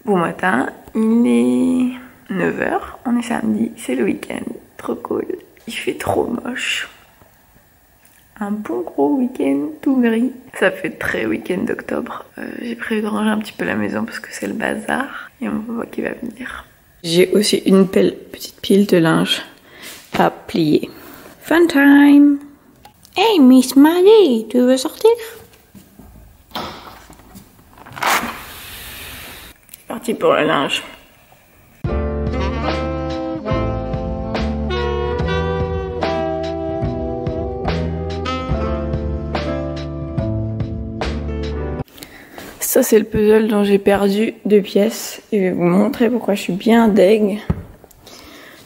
Bon matin, il est 9 h, on est samedi, c'est le week-end, trop cool. Il fait trop moche. Un bon gros week-end tout gris. Ça fait très week-end d'octobre. J'ai prévu de ranger un petit peu la maison parce que c'est le bazar et on voit qui va venir. J'ai aussi une petite pile de linge à plier. Fun time! Hey Miss Maggie, tu veux sortir? C'est parti pour le linge. Ça c'est le puzzle dont j'ai perdu 2 pièces et je vais vous montrer pourquoi je suis bien deg.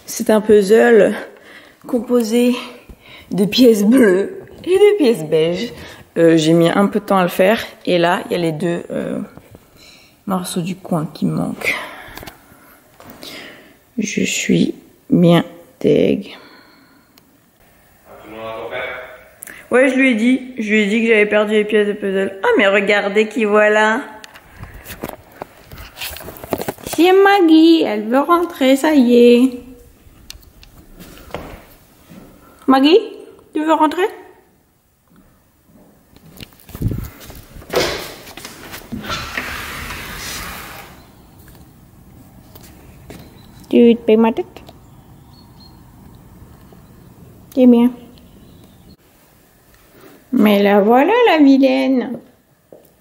C'est un puzzle composé de pièces bleues et de pièces beiges. J'ai mis un peu de temps à le faire et là il y a les 2 morceaux du coin qui me manquent. Je suis bien deg. Ouais, je lui ai dit que j'avais perdu les pièces de puzzle. Ah, mais regardez qui voilà. C'est Maggie, elle veut rentrer, ça y est. Maggie, tu veux rentrer? Tu te payes ma tête? C'est bien. Mais la voilà la vilaine.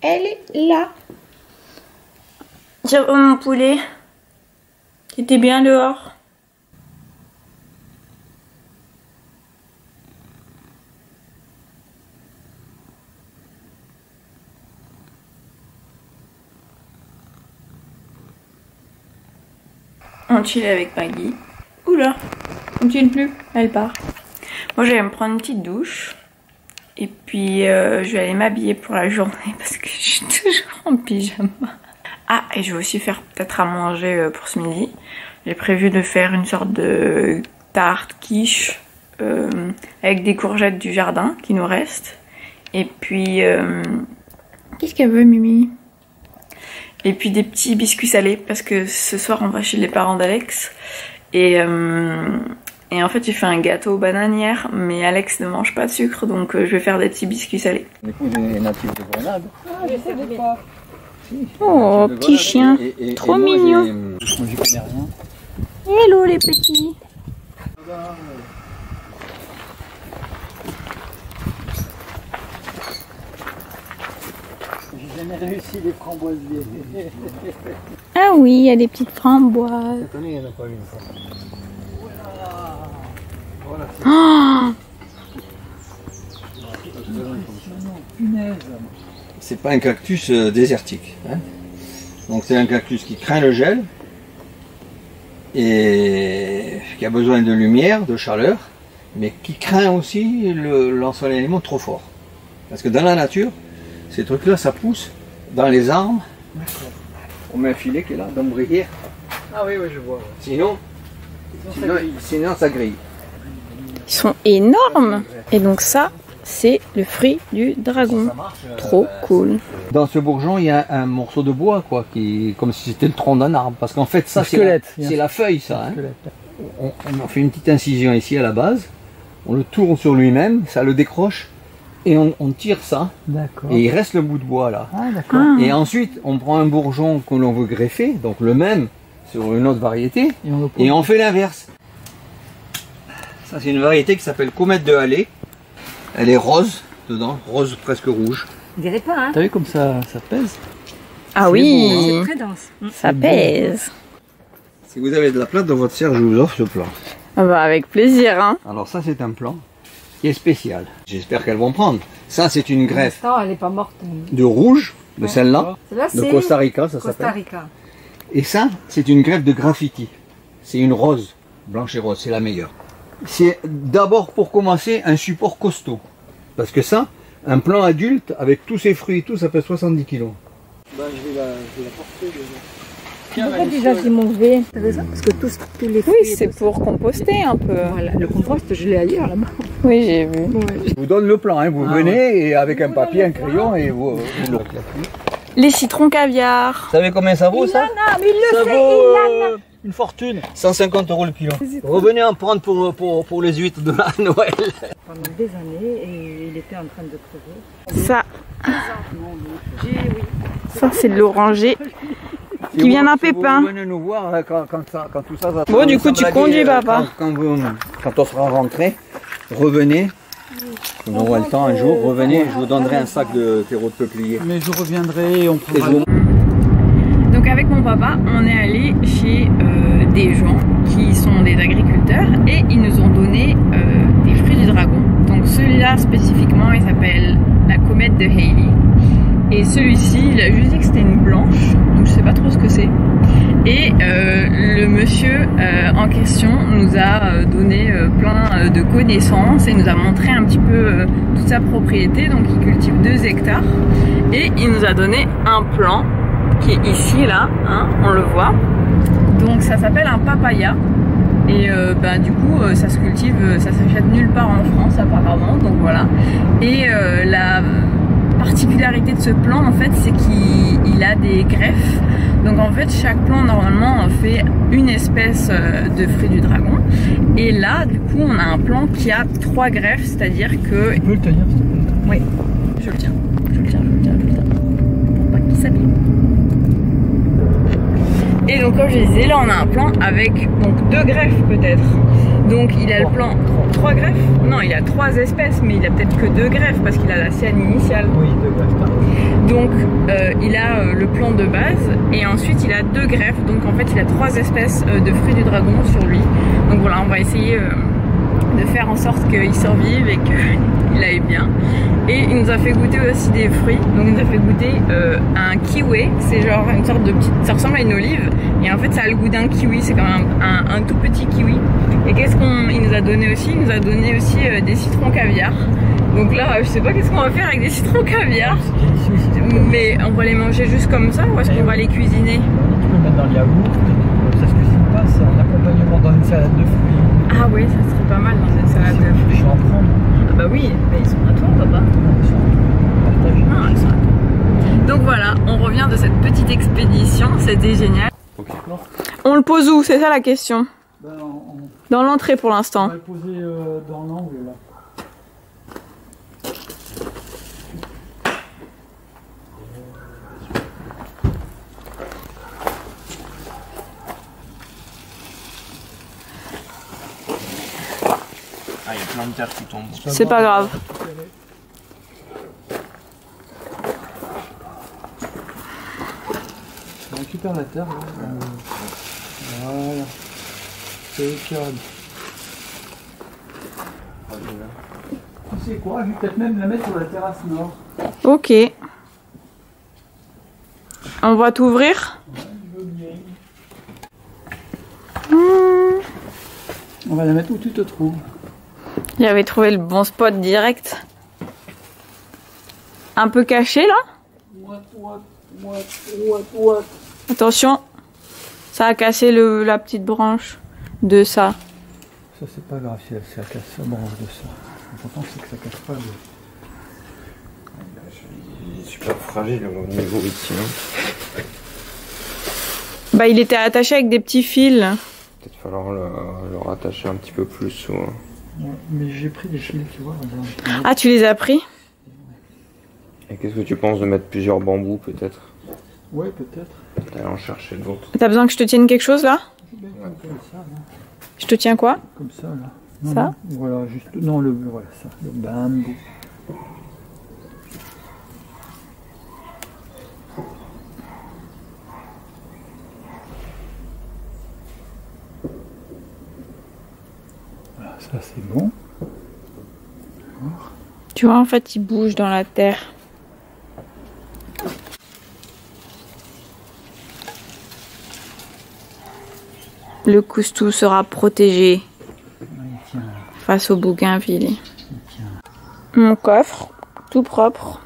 Elle est là. Tiens, mon poulet. T'étais bien dehors. On chill avec Maggie. Oula, on chill plus, elle part. Moi je vais me prendre une petite douche. Et puis je vais aller m'habiller pour la journée parce que je suis toujours en pyjama. Ah, et je vais aussi faire peut-être à manger pour ce midi. J'ai prévu de faire une sorte de tarte quiche avec des courgettes du jardin qui nous restent. Et puis, qu'est-ce qu'elle veut Mimi? Et puis des petits biscuits salés parce que ce soir on va chez les parents d'Alex. Et en fait j'ai fait un gâteau aux bananes hier, mais Alex ne mange pas de sucre, donc je vais faire des petits biscuits salés. Du coup, des natifs de Grenade. Ah, je savais pas. Oh, petit chien, trop mignon. Moi, j'y connais rien. Hello les petits. J'ai jamais réussi les framboisiers. Ah oui, il y a des petites framboises. Cette année, il n'y en a pas une. Voilà. Oh, C'est pas un cactus désertique. Hein. Donc c'est un cactus qui craint le gel et qui a besoin de lumière, de chaleur, mais qui craint aussi l'ensoleillement trop fort. Parce que dans la nature, ces trucs-là, ça pousse dans les arbres. On met un filet qui est là, d'ombrière. Ah oui, oui, je vois. Sinon ça grille. ils sont énormes. Et donc ça, c'est le fruit du dragon. Trop cool. Dans ce bourgeon, il y a un morceau de bois, quoi, qui comme si c'était le tronc d'un arbre. Parce qu'en fait, ça, c'est la feuille, ça. Hein. On a fait une petite incision ici à la base. On le tourne sur lui-même, ça le décroche. Et on tire ça. Et il reste le bout de bois, là. Ah, d'accord. Et ensuite, on prend un bourgeon que l'on veut greffer, donc le même, sur une autre variété. Et on fait l'inverse. Ça, c'est une variété qui s'appelle Comète de Halley. Elle est rose dedans, rose presque rouge. On dirait pas, hein? T'as vu comme ça pèse? Ah oui, C'est très dense. ça pèse. Si vous avez de la plante dans votre serre, je vous offre ce plan. Ah bah avec plaisir, hein. Alors ça, c'est un plan qui est spécial. J'espère qu'elles vont prendre. Ça, c'est une greffe Non, elle est pas morte. de rouge, de celle-là, Celle-là, de c'est Costa Rica, ça Costa s'appelle. Rica. Et ça, c'est une greffe de graffiti. C'est une rose, blanche et rose, c'est la meilleure. C'est d'abord pour commencer un support costaud. Parce que ça, un plant adulte avec tous ses fruits et tout, ça fait 70 kilos. Ben, je vais la porter. Pourquoi déjà c'est mauvais? Parce que tous les fruits. Oui, c'est pour composter un peu. Voilà, le compost, je l'ai ailleurs là-bas. Oui, j'ai vu. Ouais. Je vous donne le plan, hein. Vous venez et avec un papier, un crayon et vous le Les citrons caviar. Vous savez combien ça vaut ça? Mais il Ça le vaut Une fortune. 150 € le kilo. Revenez en prendre pour les huîtres de la Noël. pendant des années et il était en train de crever. Ça. Ça c'est de l'oranger qui vient d'un pépin. Vous venez nous voir quand tout ça va. Bon, du coup, tu conduis, papa. Quand on sera rentré, revenez. On aura le temps un jour, revenez, je vous donnerai un sac de terreau de peuplier. Mais je reviendrai et on prendra. Donc avec mon papa, on est allé chez des gens qui sont des agriculteurs et ils nous ont donné des fruits du dragon. Donc celui-là spécifiquement, il s'appelle la comète de Halley. Et celui-ci, il a juste dit que c'était une blanche, donc je sais pas trop ce que c'est. Et le monsieur en question nous a donné plein de connaissances et nous a montré un petit peu toute sa propriété. Donc il cultive 2 hectares et il nous a donné un plan qui est ici là, hein, on le voit. Donc ça s'appelle un papaya. Et du coup ça se cultive, ça s'achète nulle part en France apparemment, donc voilà. Et la particularité de ce plant en fait, c'est qu'il a des greffes. Donc en fait chaque plant normalement fait une espèce de fruit du dragon. Et là du coup on a un plant qui a 3 greffes, c'est-à-dire que... Tu peux le tenir s'il te plaît? Oui, je le tiens. Pour pas qu'il s'abîme. Et donc comme je disais, là on a un plant avec donc 2 greffes peut-être. Donc il a le plan 3 greffes. Non, il a 3 espèces, mais il a peut-être que 2 greffes parce qu'il a la sienne initiale. Oui, 2 greffes. Donc il a le plan de base et ensuite il a 2 greffes. Donc en fait il a 3 espèces de fruits du dragon sur lui. Donc voilà, on va essayer de faire en sorte qu'il survive et qu'il aille bien. Et il nous a fait goûter aussi des fruits. Donc il nous a fait goûter un kiwi. C'est genre une sorte de petite... Ça ressemble à une olive. Et en fait ça a le goût d'un kiwi. C'est comme un tout petit kiwi. Et qu'est-ce qu'il nous a donné aussi? Il nous a donné aussi des citrons caviar. Donc là je sais pas qu'est-ce qu'on va faire avec des citrons caviar. Mais on va les manger juste comme ça ou est-ce qu'on va les cuisiner? Tu peux le mettre dans le yaourt. Ça se cuisine pas, c'est un accompagnement dans une salade de fruits. Ah oui, ça serait pas mal dans une salade de fruits. Je vais en prendre. Ah bah oui, mais ils sont à toi papa. Non, ils sont à toi. Donc voilà, on revient de cette petite expédition, c'était génial. Okay. On le pose où? C'est ça la question. Ben, Dans l'entrée pour on l'instant. va le poser dans l'angle là. Ah, il y a plein de terre qui tombe. C'est pas grave. On récupère la terre là. Voilà. C'est tirade. Tu sais quoi, je vais peut-être même la mettre sur la terrasse nord. Ok. On va t'ouvrir. Je veux bien. On va la mettre où tu te trouves. J'avais trouvé le bon spot direct. Un peu caché là. Attention. Ça a cassé la petite branche de ça. Ça c'est pas grave si ça casse la branche de ça. L'important c'est que ça casse pas de... Il est super fragile au niveau ici. Hein. Bah il était attaché avec des petits fils. Peut-être falloir le rattacher un petit peu plus. Ouais, mais j'ai pris des fils, tu vois. Ah, tu les as pris? Et qu'est-ce que tu penses de mettre plusieurs bambous peut-être? Ouais, peut-être. D'aller en chercher d'autres. T'as besoin que je te tienne quelque chose là? Comme ça, là. Je te tiens quoi? Comme ça, là. Non, Ça? non, voilà, juste... Non, voilà, ça. Le bambou. Voilà, ça c'est bon. Tu vois, en fait, il bouge dans la terre. Le coustou sera protégé face au bougainville. Mon coffre, tout propre.